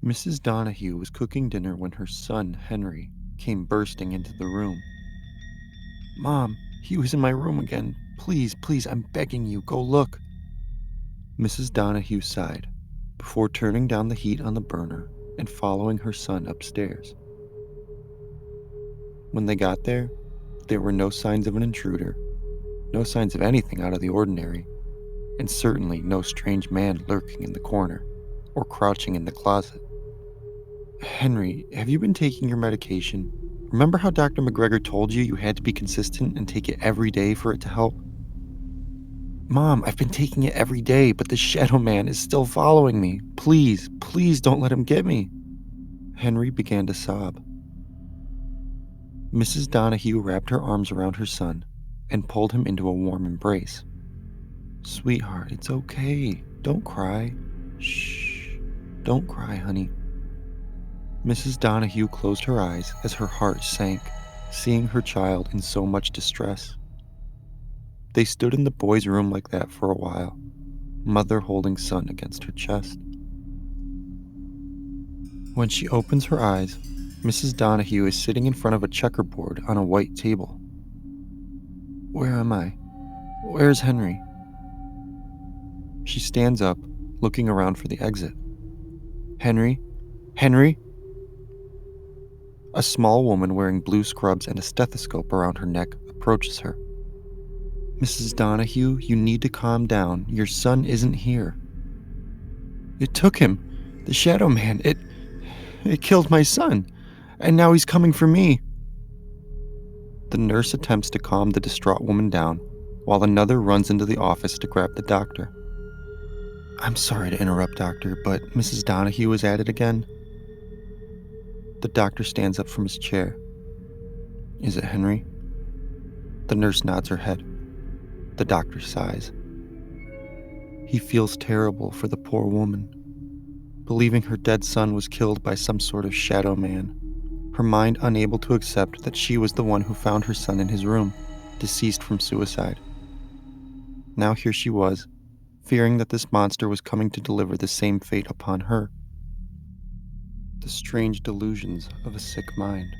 Mrs. Donahue was cooking dinner when her son, Henry, came bursting into the room. "Mom, he was in my room again. Please, please, I'm begging you, go look." Mrs. Donahue sighed before turning down the heat on the burner and following her son upstairs. When they got there were no signs of an intruder, no signs of anything out of the ordinary, and certainly no strange man lurking in the corner or crouching in the closet. "Henry, have you been taking your medication? Remember how Dr. McGregor told you had to be consistent and take it every day for it to help?" "Mom, I've been taking it every day, but the shadow man is still following me. Please, please don't let him get me." Henry began to sob. Mrs. Donahue wrapped her arms around her son and pulled him into a warm embrace. "Sweetheart, it's okay. Don't cry. Shh. Don't cry, honey." Mrs. Donahue closed her eyes as her heart sank, seeing her child in so much distress. They stood in the boy's room like that for a while, mother holding son against her chest. When she opens her eyes, Mrs. Donahue is sitting in front of a checkerboard on a white table. "Where am I? Where's Henry?" She stands up, looking around for the exit. "Henry? Henry?" A small woman wearing blue scrubs and a stethoscope around her neck approaches her. "Mrs. Donahue, you need to calm down. Your son isn't here." "It took him. The shadow man. It killed my son. And now he's coming for me." The nurse attempts to calm the distraught woman down, while another runs into the office to grab the doctor. "I'm sorry to interrupt, doctor, but Mrs. Donahue is at it again." The doctor stands up from his chair. "Is it Henry?" The nurse nods her head. The doctor sighs. He feels terrible for the poor woman, believing her dead son was killed by some sort of shadow man, her mind unable to accept that she was the one who found her son in his room, deceased from suicide. Now here she was, fearing that this monster was coming to deliver the same fate upon her. The strange delusions of a sick mind.